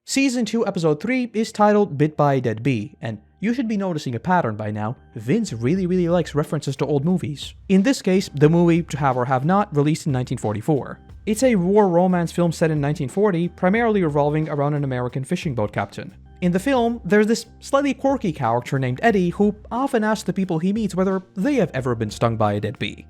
Season 2 Episode 3 is titled Bit by a Dead Bee, and you should be noticing a pattern by now. Vince really likes references to old movies. In this case, the movie, To Have or Have Not, released in 1944. It's a war romance film set in 1940, primarily revolving around an American fishing boat captain. In the film, there's this slightly quirky character named Eddie who often asks the people he meets whether they have ever been stung by a dead bee.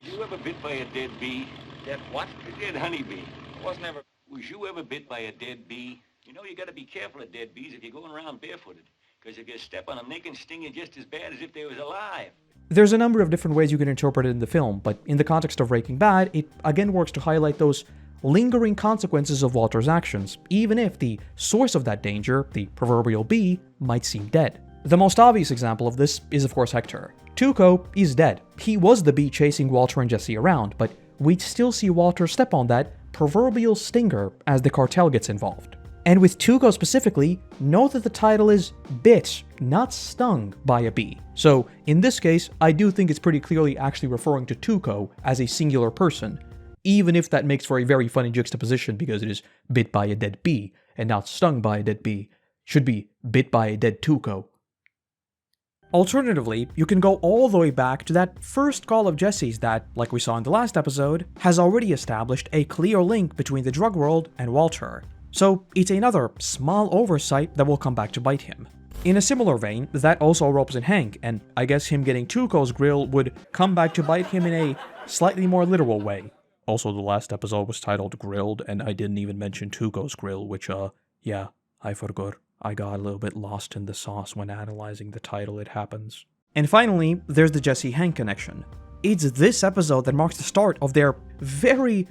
You ever bit by a dead bee? Dead what? A dead honeybee. I wasn't ever... Was you ever bit by a dead bee? You know you gotta be careful of dead bees if you're going around barefooted. Because if you step on them, they can sting you just as bad as if they was alive. There's a number of different ways you can interpret it in the film, but in the context of Breaking Bad, it again works to highlight those lingering consequences of Walter's actions, even if the source of that danger, the proverbial bee, might seem dead. The most obvious example of this is of course Hector. Tuco is dead. He was the bee chasing Walter and Jesse around, but we'd still see Walter step on that proverbial stinger as the cartel gets involved. And with Tuco specifically, note that the title is bit, not stung by a bee. So in this case, I do think it's pretty clearly actually referring to Tuco as a singular person, even if that makes for a very funny juxtaposition because it is bit by a dead bee and not stung by a dead bee. Should be bit by a dead Tuco. Alternatively, you can go all the way back to that first call of Jesse's that, like we saw in the last episode, has already established a clear link between the drug world and Walter. So it's another small oversight that will come back to bite him. In a similar vein, that also ropes in Hank, and I guess him getting Tuco's grill would come back to bite him in a slightly more literal way. Also, the last episode was titled Grilled, and I didn't even mention Tuco's grill, which, yeah, I forgot. I got a little bit lost in the sauce when analyzing the title, it happens. And finally, there's the Jesse-Hank connection. It's this episode that marks the start of their very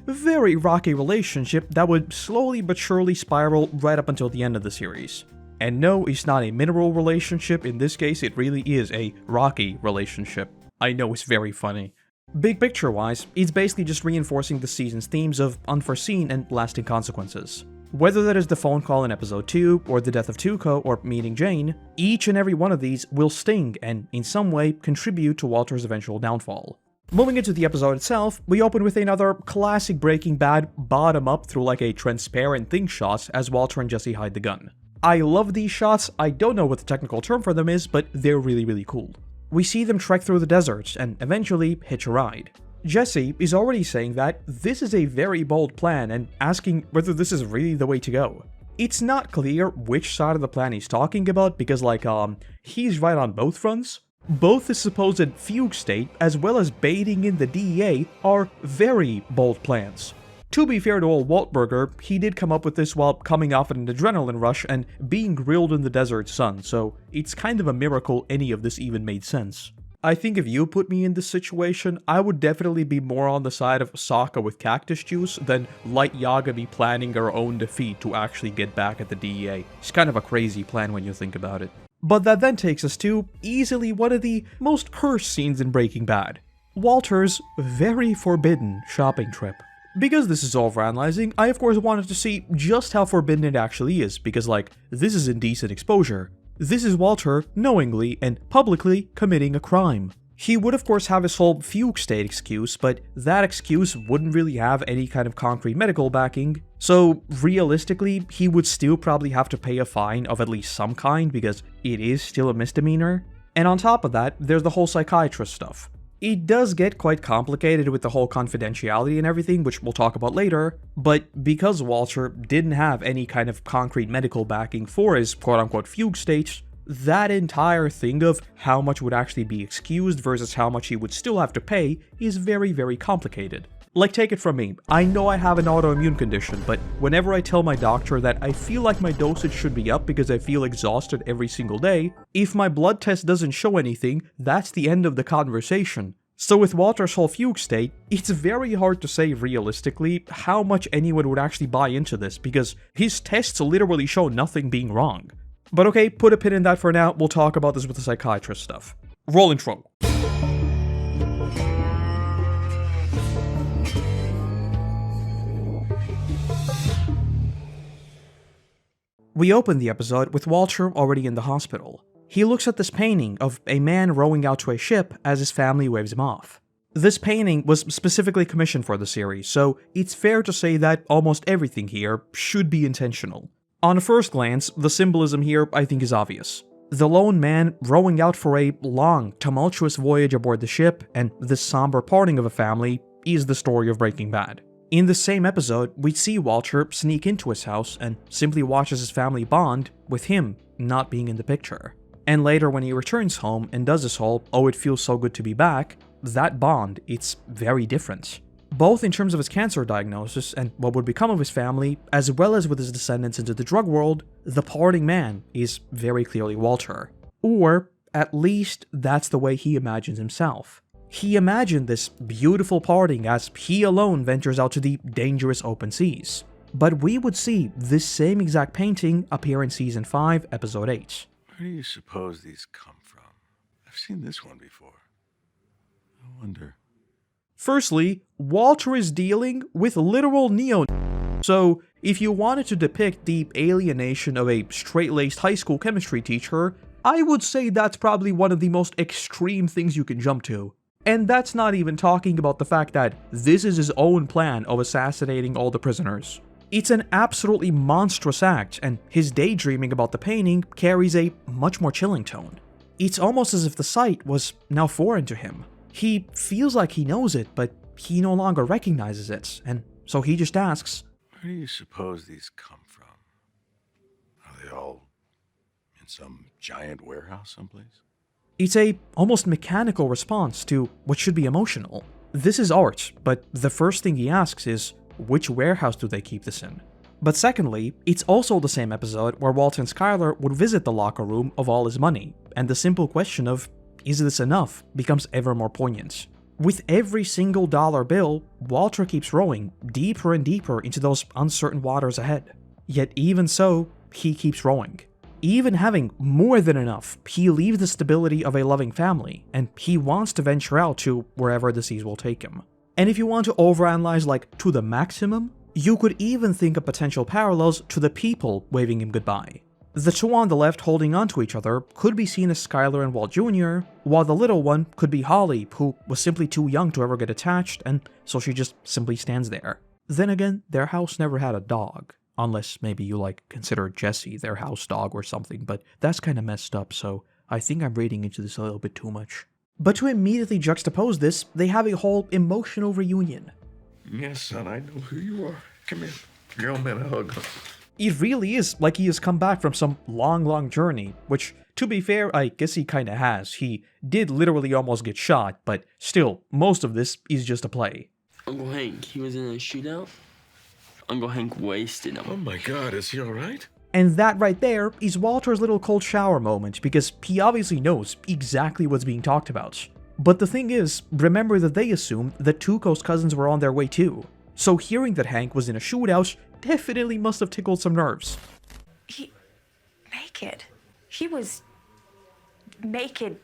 rocky relationship that would slowly but surely spiral right up until the end of the series. And no, it's not a mineral relationship. In this case, it really is a rocky relationship. I know it's very funny. Big picture-wise, it's basically just reinforcing the season's themes of unforeseen and lasting consequences. Whether that is the phone call in episode 2, or the death of Tuco, or meeting Jane, each and every one of these will sting and in some way contribute to Walter's eventual downfall. Moving into the episode itself, we open with another classic Breaking Bad bottom-up through like a transparent thing shot as Walter and Jesse hide the gun. I love these shots. I don't know what the technical term for them is, but they're really cool. We see them trek through the desert and eventually hitch a ride. Jesse is already saying that this is a very bold plan and asking whether this is really the way to go. It's not clear which side of the plan he's talking about because he's right on both fronts. Both the supposed fugue state as well as baiting in the DEA are very bold plans. To be fair to old Waltberger, he did come up with this while coming off an adrenaline rush and being grilled in the desert sun, so it's kind of a miracle any of this even made sense. I think if you put me in this situation, I would definitely be more on the side of Sokka with cactus juice than Light Yagami planning her own defeat to actually get back at the DEA. It's kind of a crazy plan when you think about it. But that then takes us to easily one of the most cursed scenes in Breaking Bad. Walter's very forbidden shopping trip. Because this is overanalyzing, I of course wanted to see just how forbidden it actually is, because this is indecent exposure. This is Walter knowingly and publicly committing a crime. He would of course have his whole fugue state excuse, but that excuse wouldn't really have any kind of concrete medical backing. So realistically, he would still probably have to pay a fine of at least some kind because it is still a misdemeanor. And on top of that, there's the whole psychiatrist stuff. It does get quite complicated with the whole confidentiality and everything, which we'll talk about later, but because Walter didn't have any kind of concrete medical backing for his quote-unquote fugue states, that entire thing of how much would actually be excused versus how much he would still have to pay is very complicated. Like, take it from me, I know I have an autoimmune condition, but whenever I tell my doctor that I feel like my dosage should be up because I feel exhausted every single day, if my blood test doesn't show anything, that's the end of the conversation. So with Walter's whole fugue state, it's very hard to say realistically how much anyone would actually buy into this because his tests literally show nothing being wrong. But okay, put a pin in that for now, we'll talk about this with the psychiatrist stuff. Roll intro. We open the episode with Walter already in the hospital. He looks at this painting of a man rowing out to a ship as his family waves him off. This painting was specifically commissioned for the series, so it's fair to say that almost everything here should be intentional. On first glance, the symbolism here I think is obvious. The lone man rowing out for a long, tumultuous voyage aboard the ship, and this somber parting of a family is the story of Breaking Bad. In the same episode, we see Walter sneak into his house and simply watches his family bond, with him not being in the picture. And later when he returns home and does his whole, "oh, it feels so good to be back," that bond, it's very different. Both in terms of his cancer diagnosis and what would become of his family, as well as with his descendants into the drug world, the parting man is very clearly Walter. Or, at least, that's the way he imagines himself. He imagined this beautiful parting as he alone ventures out to the dangerous open seas. But we would see this same exact painting appear in Season 5, Episode 8. Where do you suppose these come from? I've seen this one before. I wonder. Firstly, Walter is dealing with literal neo. So, if you wanted to depict the alienation of a straight-laced high school chemistry teacher, I would say that's probably one of the most extreme things you can jump to. And that's not even talking about the fact that this is his own plan of assassinating all the prisoners. It's an absolutely monstrous act, and his daydreaming about the painting carries a much more chilling tone. It's almost as if the sight was now foreign to him. He feels like he knows it, but he no longer recognizes it, and so he just asks, where do you suppose these come from? Are they all in some giant warehouse someplace? It's a almost mechanical response to what should be emotional. This is art, but the first thing he asks is, which warehouse do they keep this in? But secondly, it's also the same episode where Walt and Skyler would visit the locker room of all his money, and the simple question of, is this enough, becomes ever more poignant. With every single dollar bill, Walter keeps rowing deeper and deeper into those uncertain waters ahead. Yet even so, he keeps rowing. Even having more than enough, he leaves the stability of a loving family, and he wants to venture out to wherever the seas will take him. And if you want to overanalyze like to the maximum, you could even think of potential parallels to the people waving him goodbye. The two on the left holding onto each other could be seen as Skyler and Walt Jr., while the little one could be Holly, who was simply too young to ever get attached, and so she just simply stands there. Then again, their house never had a dog. Unless maybe you consider Jesse their house dog or something, but that's kinda messed up, so I think I'm reading into this a little bit too much. But to immediately juxtapose this, they have a whole emotional reunion. Yes, son, I know who you are. Come here. Give old man a hug. It really is like he has come back from some long journey, which, to be fair, I guess he kinda has. He did literally almost get shot, but still, most of this is just a play. Uncle Hank, he was in a shootout? Uncle Hank wasted him. Oh my God, is he alright? And that right there is Walter's little cold shower moment, because he obviously knows exactly what's being talked about. But the thing is, remember that they assumed that Tuco's cousins were on their way too. So hearing that Hank was in a shootout definitely must have tickled some nerves. Naked. He was naked.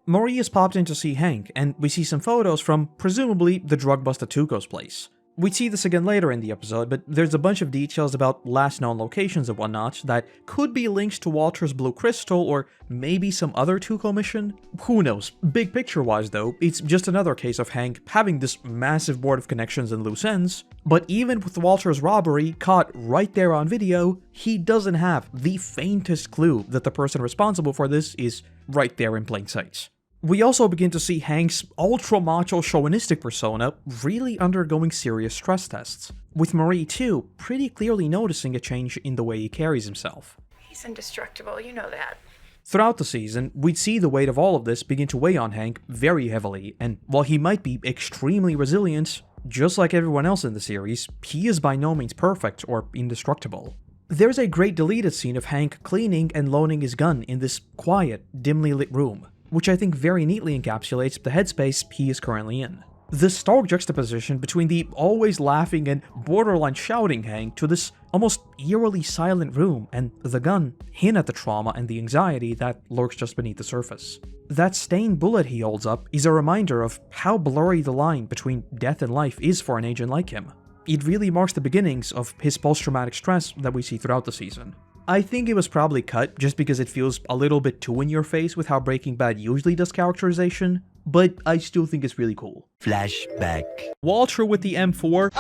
Maria's popped in to see Hank, and we see some photos from, presumably, the drug bust at Tuco's place. We'd see this again later in the episode, but there's a bunch of details about last known locations and whatnot that could be links to Walter's Blue Crystal or maybe some other Tuco mission. Who knows? Big picture-wise though, it's just another case of Hank having this massive board of connections and loose ends, but even with Walter's robbery caught right there on video, he doesn't have the faintest clue that the person responsible for this is right there in plain sight. We also begin to see Hank's ultra-macho chauvinistic persona really undergoing serious stress tests, with Marie too pretty clearly noticing a change in the way he carries himself. He's indestructible, you know that. Throughout the season, we'd see the weight of all of this begin to weigh on Hank very heavily, and while he might be extremely resilient, just like everyone else in the series, he is by no means perfect or indestructible. There's a great deleted scene of Hank cleaning and loading his gun in this quiet, dimly lit room, which I think very neatly encapsulates the headspace he is currently in. The stark juxtaposition between the always laughing and borderline shouting Hank to this almost eerily silent room and the gun hint at the trauma and the anxiety that lurks just beneath the surface. That stained bullet he holds up is a reminder of how blurry the line between death and life is for an agent like him. It really marks the beginnings of his post-traumatic stress that we see throughout the season. I think it was probably cut just because it feels a little bit too in your face with how Breaking Bad usually does characterization, but I still think it's really cool. Flashback. Walter with the M4.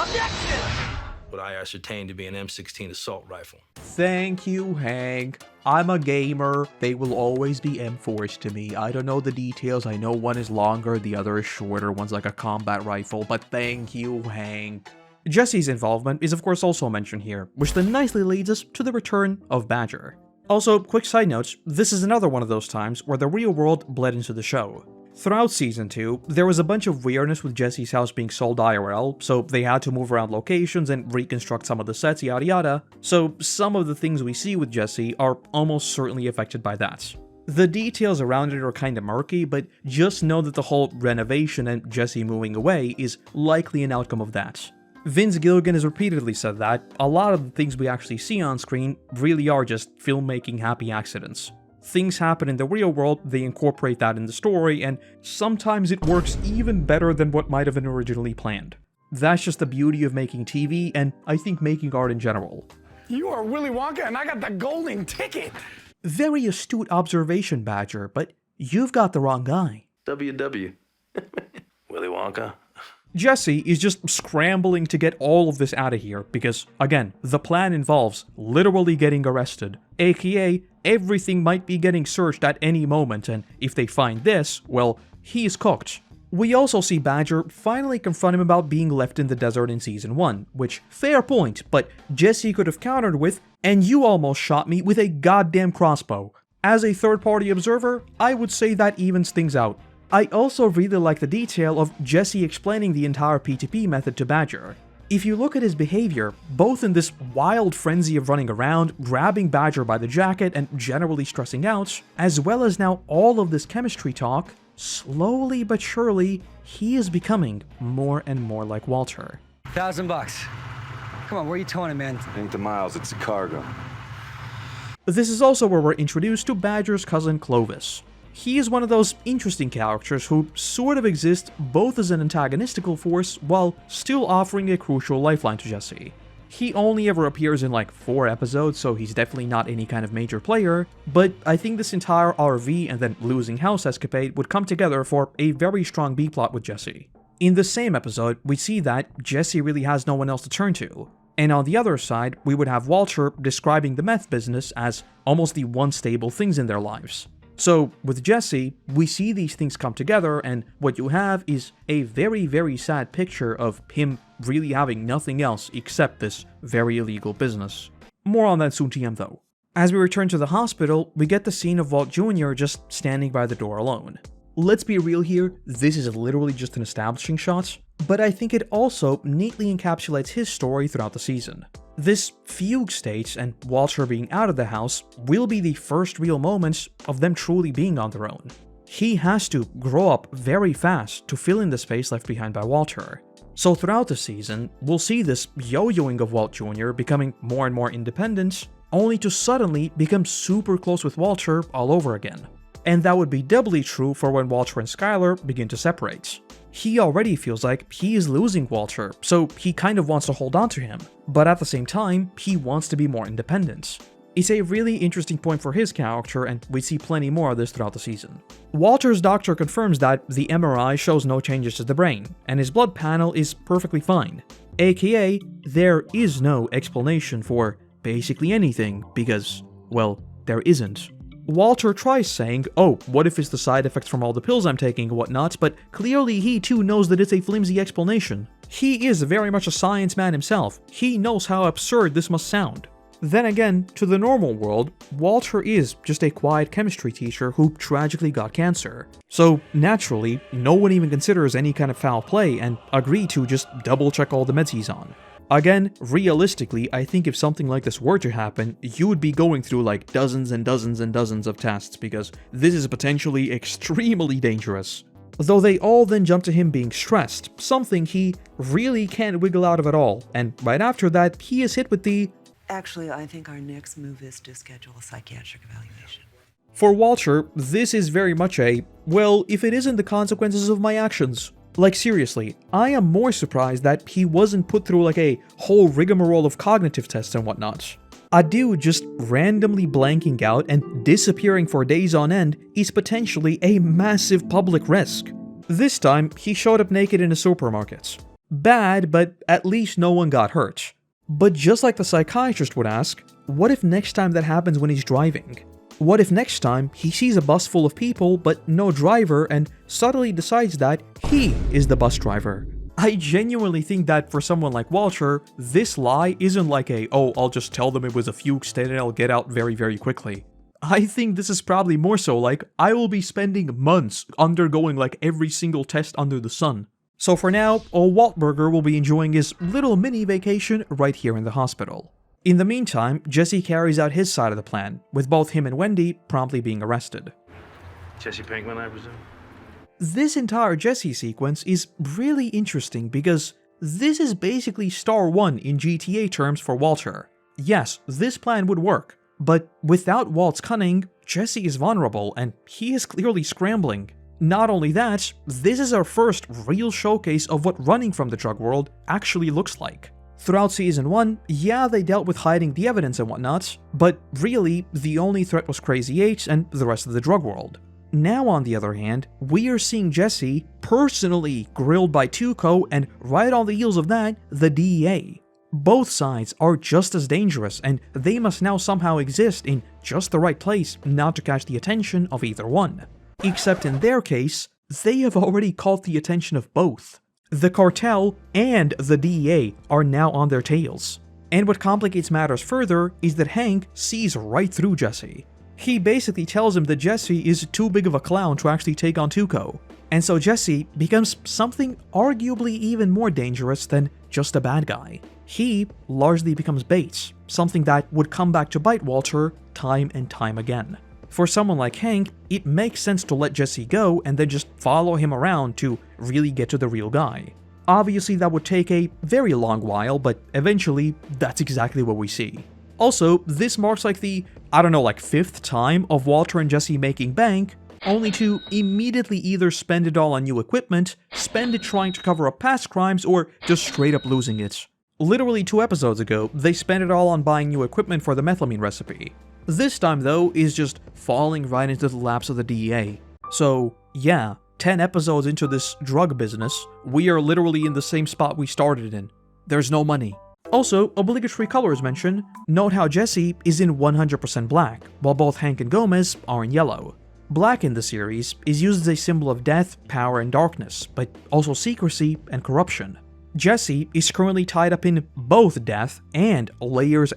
What I ascertained to be an M16 assault rifle. Thank you, Hank. I'm a gamer. They will always be M4s to me. I don't know the details. I know one is longer, the other is shorter. One's like a combat rifle, but thank you, Hank. Jesse's involvement is of course also mentioned here, which then nicely leads us to the return of Badger. Also, quick side notes, this is another one of those times where the real world bled into the show. Throughout Season 2, there was a bunch of weirdness with Jesse's house being sold IRL, so they had to move around locations and reconstruct some of the sets, yada yada, so some of the things we see with Jesse are almost certainly affected by that. The details around it are kinda murky, but just know that the whole renovation and Jesse moving away is likely an outcome of that. Vince Gilligan has repeatedly said that a lot of the things we actually see on screen really are just filmmaking happy accidents. Things happen in the real world, they incorporate that in the story, and sometimes it works even better than what might have been originally planned. That's just the beauty of making TV, and I think making art in general. You are Willy Wonka and I got the golden ticket! Very astute observation, Badger, but you've got the wrong guy. WW. Willy Wonka. Jesse is just scrambling to get all of this out of here because, again, the plan involves literally getting arrested, aka everything might be getting searched at any moment, and if they find this, well, he's cooked. We also see Badger finally confront him about being left in the desert in Season 1, which, fair point, but Jesse could have countered with, and you almost shot me with a goddamn crossbow. As a third-party observer, I would say that evens things out. I also really like the detail of Jesse explaining the entire P2P method to Badger. If you look at his behavior, both in this wild frenzy of running around, grabbing Badger by the jacket, and generally stressing out, as well as now all of this chemistry talk, slowly but surely, he is becoming more and more like Walter. $1,000. Come on, where are you towing it, man? Ain't the miles, it's the cargo. This is also where we're introduced to Badger's cousin Clovis. He is one of those interesting characters who sort of exist both as an antagonistical force while still offering a crucial lifeline to Jesse. He only ever appears in like 4 episodes, so he's definitely not any kind of major player, but I think this entire RV and then losing house escapade would come together for a very strong B-plot with Jesse. In the same episode, we see that Jesse really has no one else to turn to. And on the other side, we would have Walter describing the meth business as almost the one stable things in their lives. So, with Jesse, we see these things come together, and what you have is a very, very sad picture of him really having nothing else except this very illegal business. More on that soon TM though. As we return to the hospital, we get the scene of Walt Jr. just standing by the door alone. Let's be real here, this is literally just an establishing shot, but I think it also neatly encapsulates his story throughout the season. This fugue state and Walter being out of the house will be the first real moments of them truly being on their own. He has to grow up very fast to fill in the space left behind by Walter. So throughout the season, we'll see this yo-yoing of Walt Jr. becoming more and more independent, only to suddenly become super close with Walter all over again. And that would be doubly true for when Walter and Skylar begin to separate. He already feels like he is losing Walter, so he kind of wants to hold on to him, but at the same time, he wants to be more independent. It's a really interesting point for his character, and we see plenty more of this throughout the season. Walter's doctor confirms that the MRI shows no changes to the brain, and his blood panel is perfectly fine. AKA, there is no explanation for basically anything, because, well, there isn't. Walter tries saying, oh, what if it's the side effects from all the pills I'm taking and whatnot, but clearly he too knows that it's a flimsy explanation. He is very much a science man himself. He knows how absurd this must sound. Then again, to the normal world, Walter is just a quiet chemistry teacher who tragically got cancer. So naturally, no one even considers any kind of foul play and agree to just double check all the meds he's on. Again, realistically, I think if something like this were to happen, you would be going through like dozens and dozens and dozens of tests because this is potentially extremely dangerous. Though they all then jump to him being stressed, something he really can't wiggle out of at all, and right after that, he is hit with the Actually, I think our next move is to schedule a psychiatric evaluation. For Walter, this is very much a, well, if it isn't the consequences of my actions. Like seriously, I am more surprised that he wasn't put through like a whole rigmarole of cognitive tests and whatnot. A dude just randomly blanking out and disappearing for days on end is potentially a massive public risk. This time, he showed up naked in a supermarket. Bad, but at least no one got hurt. But just like the psychiatrist would ask, what if next time that happens when he's driving? What if next time he sees a bus full of people but no driver and suddenly decides that he is the bus driver? I genuinely think that for someone like Walter, this lie isn't like oh, I'll just tell them it was a fugue state and I'll get out very, very quickly. I think this is probably more so like, I will be spending months undergoing like every single test under the sun. So for now, old Waltberger will be enjoying his little mini vacation right here in the hospital. In the meantime, Jesse carries out his side of the plan, with both him and Wendy promptly being arrested. Jesse Pinkman, I presume? This entire Jesse sequence is really interesting because this is basically star 1 in GTA terms for Walter. Yes, this plan would work, but without Walt's cunning, Jesse is vulnerable and he is clearly scrambling. Not only that, this is our first real showcase of what running from the drug world actually looks like. Throughout Season 1, yeah, they dealt with hiding the evidence and whatnot, but really, the only threat was Crazy 8 and the rest of the drug world. Now, on the other hand, we are seeing Jesse personally grilled by Tuco and right on the heels of that, the DEA. Both sides are just as dangerous and they must now somehow exist in just the right place not to catch the attention of either one. Except in their case, they have already caught the attention of both. The cartel and the DEA are now on their tails. And what complicates matters further is that Hank sees right through Jesse. He basically tells him that Jesse is too big of a clown to actually take on Tuco. And so Jesse becomes something arguably even more dangerous than just a bad guy. He largely becomes bait, something that would come back to bite Walter time and time again. For someone like Hank, it makes sense to let Jesse go and then just follow him around to really get to the real guy. Obviously that would take a very long while, but eventually that's exactly what we see. Also, this marks like the, like 5th time of Walter and Jesse making bank, only to immediately either spend it all on new equipment, spend it trying to cover up past crimes, or just straight up losing it. Literally 2 episodes ago, they spent it all on buying new equipment for the methylamine recipe. This time though, is just falling right into the laps of the DEA. So yeah, 10 episodes into this drug business, we are literally in the same spot we started in. There's no money. Also, obligatory colors mention, note how Jesse is in 100% black, while both Hank and Gomez are in yellow. Black in the series is used as a symbol of death, power, and darkness, but also secrecy and corruption. Jesse is currently tied up in both death and layers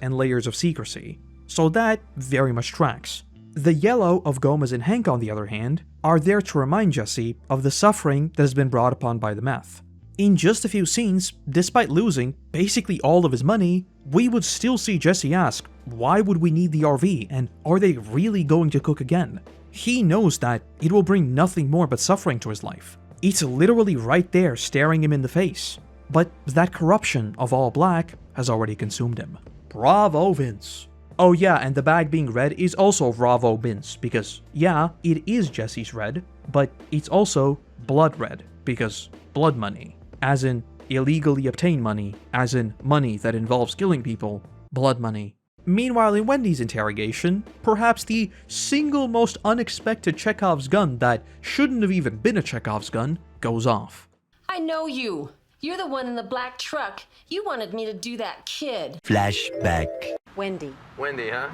of secrecy. So that very much tracks. The yellow of Gomez and Hank, on the other hand, are there to remind Jesse of the suffering that has been brought upon by the meth. In just a few scenes, despite losing basically all of his money, we would still see Jesse ask, why would we need the RV and are they really going to cook again? He knows that it will bring nothing more but suffering to his life. It's literally right there staring him in the face. But that corruption of all black has already consumed him. Bravo, Vince. Oh yeah, and the bag being red is also Bravo Vince, because yeah, it is Jesse's red, but it's also blood red, because blood money. As in illegally obtained money, as in money that involves killing people, blood money. Meanwhile, in Wendy's interrogation, perhaps the single most unexpected Chekhov's gun that shouldn't have even been a Chekhov's gun goes off. I know you. You're the one in the black truck. You wanted me to do that kid. Flashback. Wendy. Wendy, huh?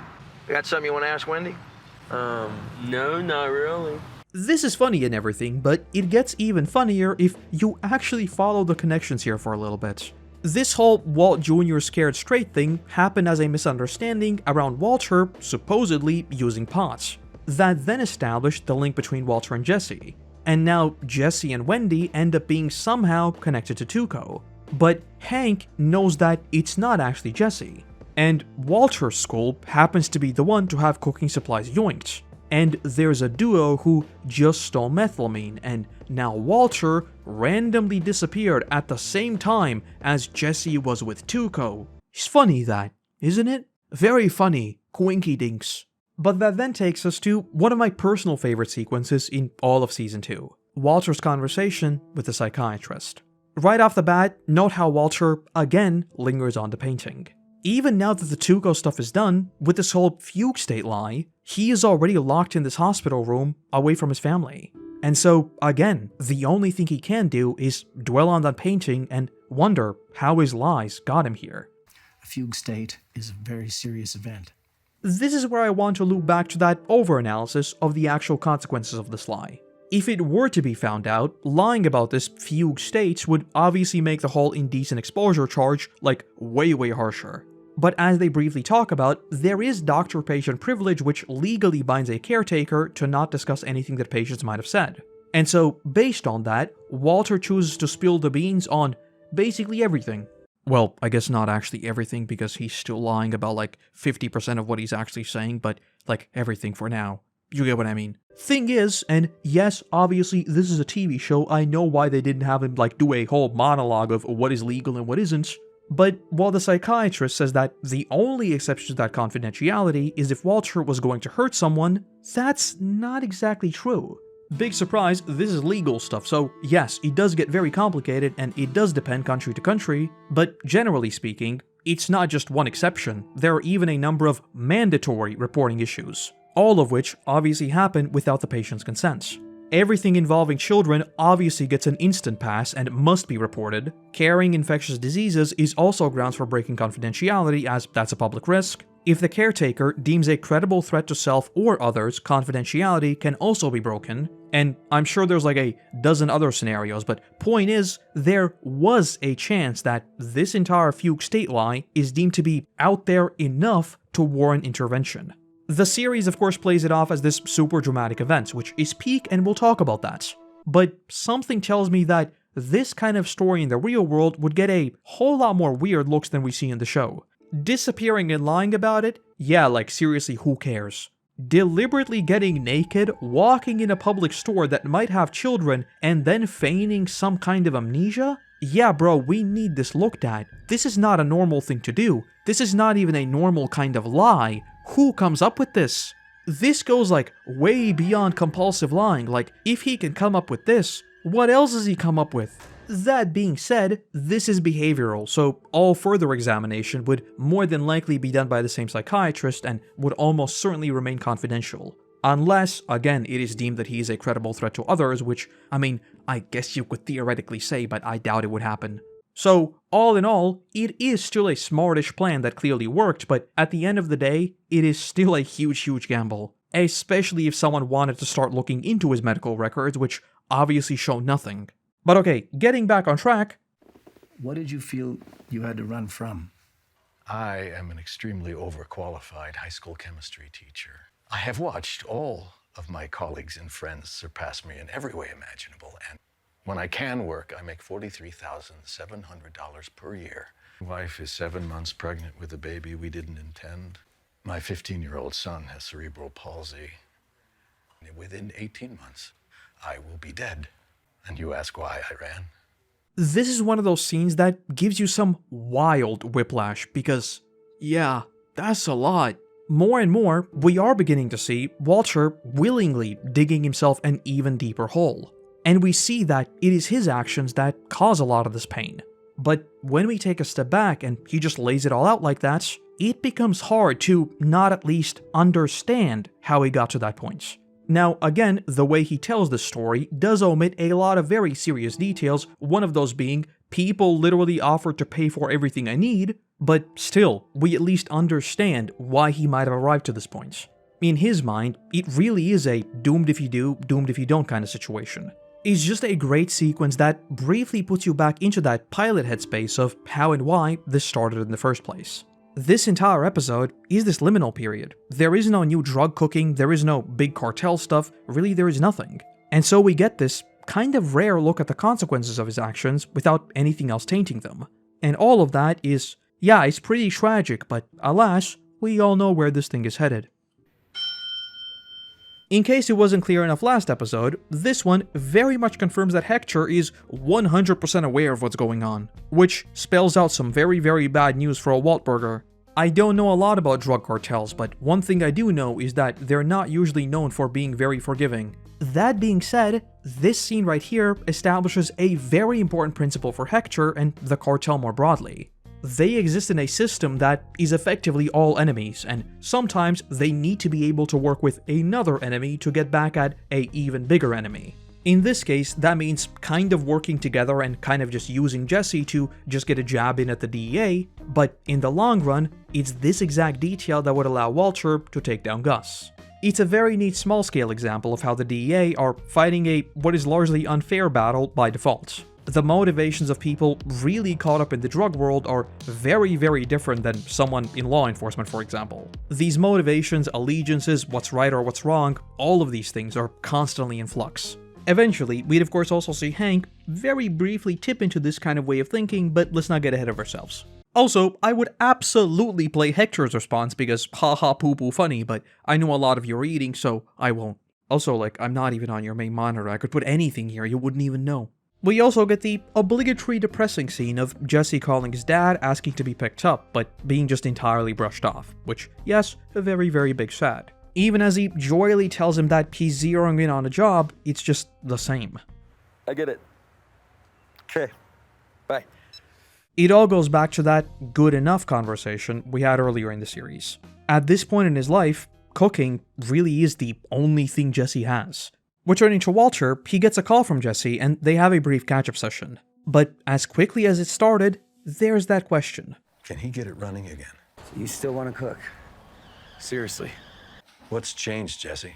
You got something you want to ask Wendy? No, not really. This is funny and everything, but it gets even funnier if you actually follow the connections here for a little bit. This whole Walt Jr. scared straight thing happened as a misunderstanding around Walter supposedly using pot. That then established the link between Walter and Jesse. And now Jesse and Wendy end up being somehow connected to Tuco. But Hank knows that it's not actually Jesse. And Walter's school happens to be the one to have cooking supplies yoinked. And there's a duo who just stole methylamine, and now Walter randomly disappeared at the same time as Jesse was with Tuco. It's funny that, isn't it? Very funny, quinky dinks. But that then takes us to one of my personal favorite sequences in all of Season 2, Walter's conversation with the psychiatrist. Right off the bat, note how Walter, again, lingers on the painting. Even now that the Tuco stuff is done, with this whole fugue state lie, he is already locked in this hospital room away from his family. And so, again, the only thing he can do is dwell on that painting and wonder how his lies got him here. A fugue state is a very serious event. This is where I want to loop back to that overanalysis of the actual consequences of this lie. If it were to be found out, lying about this fugue states would obviously make the whole indecent exposure charge, like, way harsher. But as they briefly talk about, there is doctor-patient privilege which legally binds a caretaker to not discuss anything that patients might have said. And so, based on that, Walter chooses to spill the beans on basically everything. Well, I guess not actually everything, because he's still lying about like 50% of what he's actually saying, but like everything for now. You get what I mean. Thing is, and yes, obviously this is a TV show, I know why they didn't have him like do a whole monologue of what is legal and what isn't, but while the psychiatrist says that the only exception to that confidentiality is if Walter was going to hurt someone, that's not exactly true. Big surprise, this is legal stuff, so yes, it does get very complicated and it does depend country to country, but generally speaking, it's not just one exception, there are even a number of mandatory reporting issues, all of which obviously happen without the patient's consent. Everything involving children obviously gets an instant pass and must be reported. Carrying infectious diseases is also grounds for breaking confidentiality, as that's a public risk. If the caretaker deems a credible threat to self or others, confidentiality can also be broken. And I'm sure there's like a dozen other scenarios, but point is, there was a chance that this entire fugue state lie is deemed to be out there enough to warrant intervention. The series of course plays it off as this super dramatic event, which is peak and we'll talk about that. But something tells me that this kind of story in the real world would get a whole lot more weird looks than we see in the show. Disappearing and lying about it? Yeah, like seriously, who cares? Deliberately getting naked, walking in a public store that might have children, and then feigning some kind of amnesia? Yeah bro, we need this looked at. This is not a normal thing to do. This is not even a normal kind of lie. Who comes up with this? This goes like way beyond compulsive lying, like if he can come up with this, what else does he come up with? That being said, this is behavioral, so all further examination would more than likely be done by the same psychiatrist and would almost certainly remain confidential. Unless, again, it is deemed that he is a credible threat to others, which, I mean, I guess you could theoretically say, but I doubt it would happen. So, all in all, it is still a smartish plan that clearly worked, but at the end of the day, it is still a huge gamble. Especially if someone wanted to start looking into his medical records, which obviously show nothing. But okay, getting back on track. What did you feel you had to run from? I am an extremely overqualified high school chemistry teacher. I have watched all of my colleagues and friends surpass me in every way imaginable, and when I can work, I make $43,700 per year. My wife is 7 months pregnant with a baby we didn't intend. My 15-year-old son has cerebral palsy. Within 18 months, I will be dead. And you ask why I ran? This is one of those scenes that gives you some wild whiplash, because, yeah, that's a lot. More and more, we are beginning to see Walter willingly digging himself an even deeper hole. And we see that it is his actions that cause a lot of this pain. But when we take a step back and he just lays it all out like that, it becomes hard to not at least understand how he got to that point. Now, again, the way he tells this story does omit a lot of very serious details, one of those being, people literally offered to pay for everything I need, but still, we at least understand why he might have arrived to this point. In his mind, it really is a doomed if you do, doomed if you don't kind of situation. It's just a great sequence that briefly puts you back into that pilot headspace of how and why this started in the first place. This entire episode is this liminal period. There is no new drug cooking, there is no big cartel stuff, really there is nothing. And so we get this kind of rare look at the consequences of his actions without anything else tainting them. And all of that is, yeah, it's pretty tragic, but alas, we all know where this thing is headed. In case it wasn't clear enough last episode, this one very much confirms that Hector is 100% aware of what's going on, which spells out some very bad news for a Waltberger. I don't know a lot about drug cartels, but one thing I do know is that they're not usually known for being very forgiving. That being said, this scene right here establishes a very important principle for Hector and the cartel more broadly. They exist in a system that is effectively all enemies, and sometimes they need to be able to work with another enemy to get back at an even bigger enemy. In this case, that means kind of working together and kind of just using Jesse to just get a jab in at the DEA, but in the long run, it's this exact detail that would allow Walter to take down Gus. It's a very neat small-scale example of how the DEA are fighting what is largely unfair battle by default. The motivations of people really caught up in the drug world are very, very different than someone in law enforcement, for example. These motivations, allegiances, what's right or what's wrong, all of these things are constantly in flux. Eventually, we'd of course also see Hank very briefly tip into this kind of way of thinking, but let's not get ahead of ourselves. Also, I would absolutely play Hector's response because haha poo poo funny, but I know a lot of you are eating, so I won't. Also, I'm not even on your main monitor, I could put anything here, you wouldn't even know. We also get the obligatory depressing scene of Jesse calling his dad asking to be picked up, but being just entirely brushed off, which, yes, a very, very big sad. Even as he joyily tells him that he's zeroing in on a job, it's just the same. I get it. Okay. Bye. It all goes back to that good enough conversation we had earlier in the series. At this point in his life, cooking really is the only thing Jesse has. Returning to Walter, he gets a call from Jesse and they have a brief catch-up session. But as quickly as it started, there's that question. Can he get it running again? So you still want to cook? Seriously. What's changed, Jesse?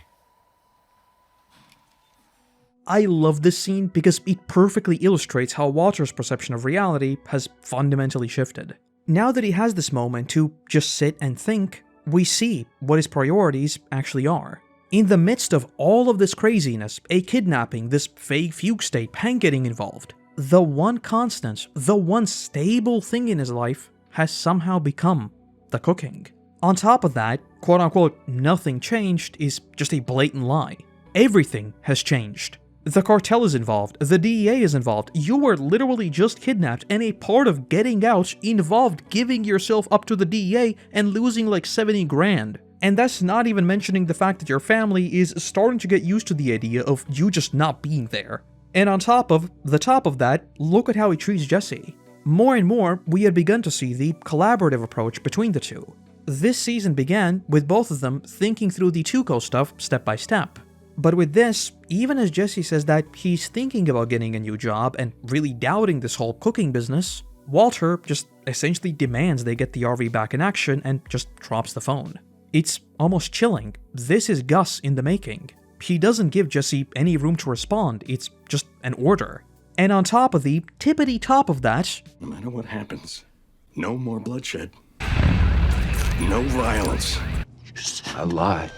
I love this scene because it perfectly illustrates how Walter's perception of reality has fundamentally shifted. Now that he has this moment to just sit and think, we see what his priorities actually are. In the midst of all of this craziness, a kidnapping, this fake fugue state, Hank getting involved, the one constant, the one stable thing in his life has somehow become the cooking. On top of that, quote-unquote, nothing changed is just a blatant lie. Everything has changed. The cartel is involved, the DEA is involved, you were literally just kidnapped, and a part of getting out involved giving yourself up to the DEA and losing like 70 grand. And that's not even mentioning the fact that your family is starting to get used to the idea of you just not being there. And on top of that, look at how he treats Jesse. More and more, we had begun to see the collaborative approach between the two. This season began with both of them thinking through the Tuco stuff step by step. But with this, even as Jesse says that he's thinking about getting a new job and really doubting this whole cooking business, Walter just essentially demands they get the RV back in action and just drops the phone. It's almost chilling. This is Gus in the making. He doesn't give Jesse any room to respond, it's just an order. And on top of the tippity top of that, no matter what happens, no more bloodshed. No violence. A lie.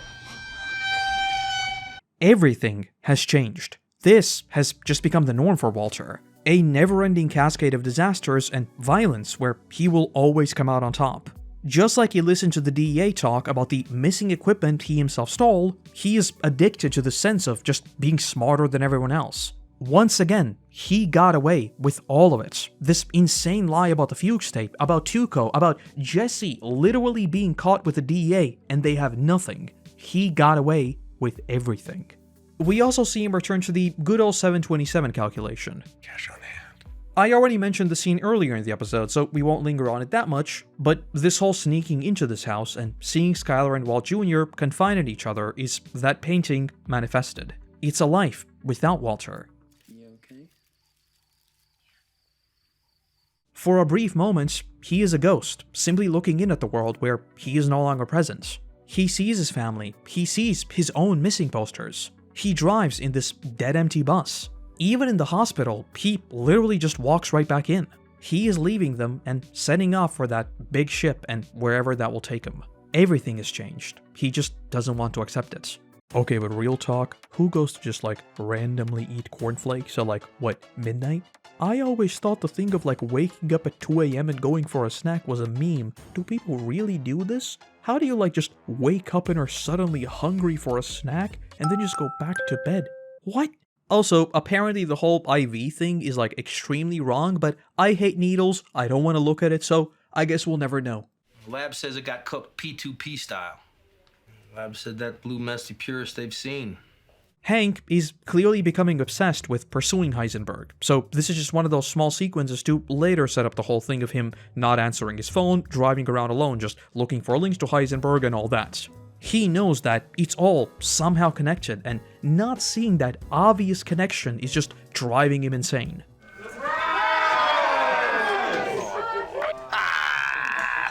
Everything has changed. This has just become the norm for Walter. A never-ending cascade of disasters and violence where he will always come out on top. Just like he listened to the DEA talk about the missing equipment he himself stole, he is addicted to the sense of just being smarter than everyone else. Once again, he got away with all of it. This insane lie about the Fugue state, about Tuco, about Jesse literally being caught with the DEA and they have nothing. He got away with everything. We also see him return to the good old 727 calculation. Cash on hand. I already mentioned the scene earlier in the episode, so we won't linger on it that much, but this whole sneaking into this house and seeing Skylar and Walt Jr. confined at each other is that painting manifested. It's a life without Walter. For a brief moment, he is a ghost, simply looking in at the world where he is no longer present. He sees his family, he sees his own missing posters. He drives in this dead empty bus. Even in the hospital, he literally just walks right back in. He is leaving them and setting off for that big ship and wherever that will take him. Everything has changed. He just doesn't want to accept it. Okay, but real talk, who goes to just randomly eat cornflakes at midnight? I always thought the thing of waking up at 2 a.m. and going for a snack was a meme. Do people really do this? How do you just wake up and are suddenly hungry for a snack and then just go back to bed? What? Also, apparently the whole IV thing is extremely wrong, but I hate needles, I don't want to look at it, so I guess we'll never know. Lab says it got cooked P2P style. Lab said that blue mess the purest they've seen. Hank is clearly becoming obsessed with pursuing Heisenberg, so this is just one of those small sequences to later set up the whole thing of him not answering his phone, driving around alone, just looking for links to Heisenberg and all that. He knows that it's all somehow connected, and not seeing that obvious connection is just driving him insane.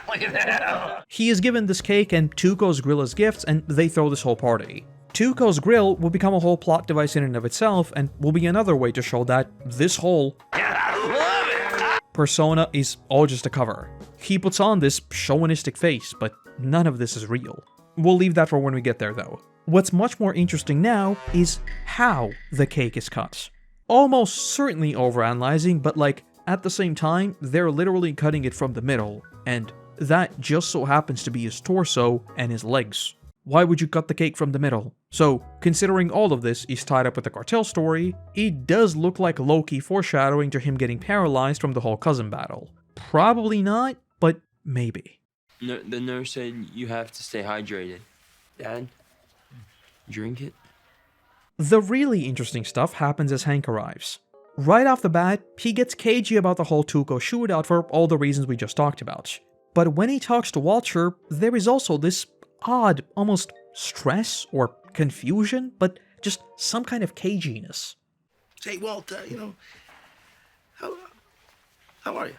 Look at that! He is given this cake and Tuco's grill as gifts, and they throw this whole party. Tuco's grill will become a whole plot device in and of itself, and will be another way to show that this whole persona is all just a cover. He puts on this chauvinistic face, but none of this is real. We'll leave that for when we get there, though. What's much more interesting now is how the cake is cut. Almost certainly overanalyzing, but like, at the same time, they're literally cutting it from the middle, and that just so happens to be his torso and his legs. Why would you cut the cake from the middle? So, considering all of this is tied up with the cartel story, it does look like low-key foreshadowing to him getting paralyzed from the whole cousin battle. Probably not, but maybe. No, the nurse said you have to stay hydrated. Dad, drink it. The really interesting stuff happens as Hank arrives. Right off the bat, he gets cagey about the whole Tuco shootout for all the reasons we just talked about. But when he talks to Walter, there is also this odd, almost stress or confusion, but just some kind of caginess. Say, Walt, how are you?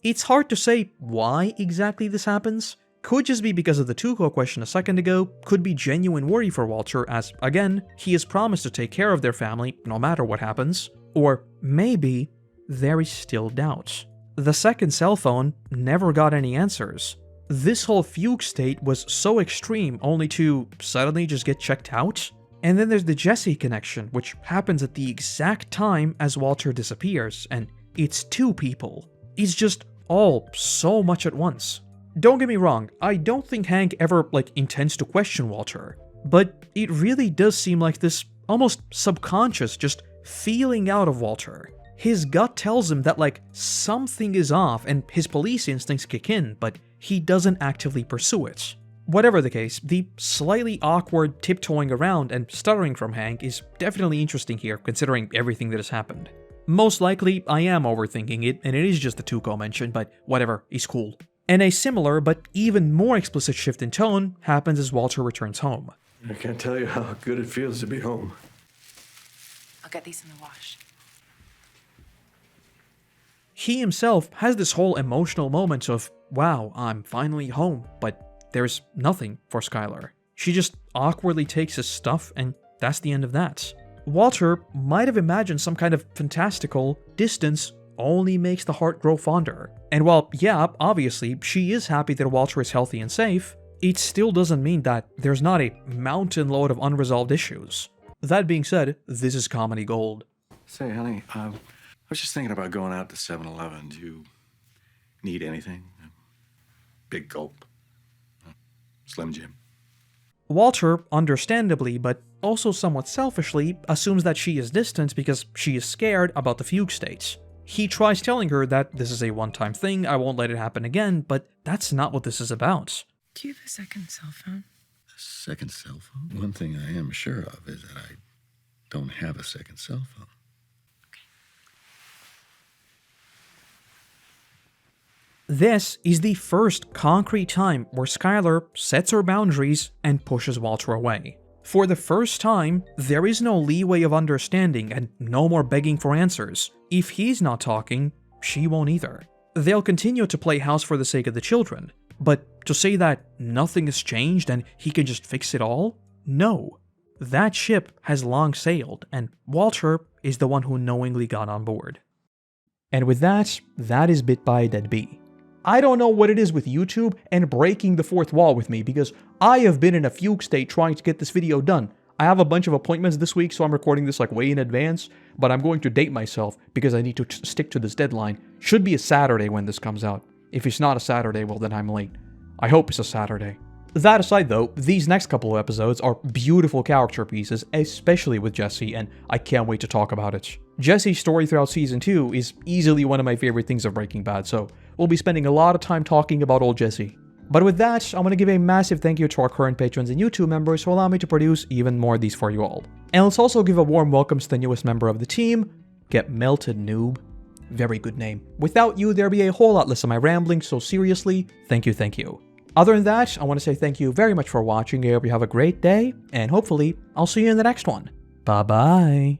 It's hard to say why exactly this happens. Could just be because of the Tuco question a second ago, could be genuine worry for Walter as, again, he has promised to take care of their family no matter what happens. Or maybe there is still doubt. The second cell phone never got any answers. This whole fugue state was so extreme only to suddenly just get checked out. And then there's the Jesse connection, which happens at the exact time as Walter disappears, and it's two people. It's just all so much at once. Don't get me wrong, I don't think Hank ever, intends to question Walter, but it really does seem like this almost subconscious just feeling out of Walter. His gut tells him that, something is off and his police instincts kick in, but he doesn't actively pursue it. Whatever the case, the slightly awkward tiptoeing around and stuttering from Hank is definitely interesting here, considering everything that has happened. Most likely, I am overthinking it, and it is just the Tuco mention, but whatever, he's cool. And a similar, but even more explicit shift in tone happens as Walter returns home. I can't tell you how good it feels to be home. I'll get these in the wash. He himself has this whole emotional moment of, wow, I'm finally home, but there's nothing for Skylar. She just awkwardly takes his stuff, and that's the end of that. Walter might have imagined some kind of fantastical distance only makes the heart grow fonder. And while, yeah, obviously, she is happy that Walter is healthy and safe, it still doesn't mean that there's not a mountain load of unresolved issues. That being said, this is comedy gold. Say, honey, I was just thinking about going out to 7-Eleven. Do you need anything? Big gulp. Slim Jim. Walter, understandably, but also somewhat selfishly, assumes that she is distant because she is scared about the fugue states. He tries telling her that this is a one-time thing, I won't let it happen again, but that's not what this is about. Do you have a second cell phone? A second cell phone? One thing I am sure of is that I don't have a second cell phone. This is the first concrete time where Skylar sets her boundaries and pushes Walter away. For the first time, there is no leeway of understanding and no more begging for answers. If he's not talking, she won't either. They'll continue to play house for the sake of the children, but to say that nothing has changed and he can just fix it all? No. That ship has long sailed, and Walter is the one who knowingly got on board. And with that, that is Bit by Dead Bee. I don't know what it is with YouTube and breaking the fourth wall with me, because I have been in a fugue state trying to get this video done. I have a bunch of appointments this week, so I'm recording this way in advance, but I'm going to date myself because I need to stick to this deadline. Should be a Saturday when this comes out. If it's not a Saturday, well then I'm late. I hope it's a Saturday. That aside though, these next couple of episodes are beautiful character pieces, especially with Jesse, and I can't wait to talk about it. Jesse's story throughout Season 2 is easily one of my favorite things of Breaking Bad, so we'll be spending a lot of time talking about old Jesse. But with that, I'm going to give a massive thank you to our current patrons and YouTube members who allow me to produce even more of these for you all. And let's also give a warm welcome to the newest member of the team, Get Melted Noob. Very good name. Without you, there'd be a whole lot less of my rambling, so seriously, thank you, thank you. Other than that, I want to say thank you very much for watching. I hope you have a great day, and hopefully, I'll see you in the next one. Bye-bye.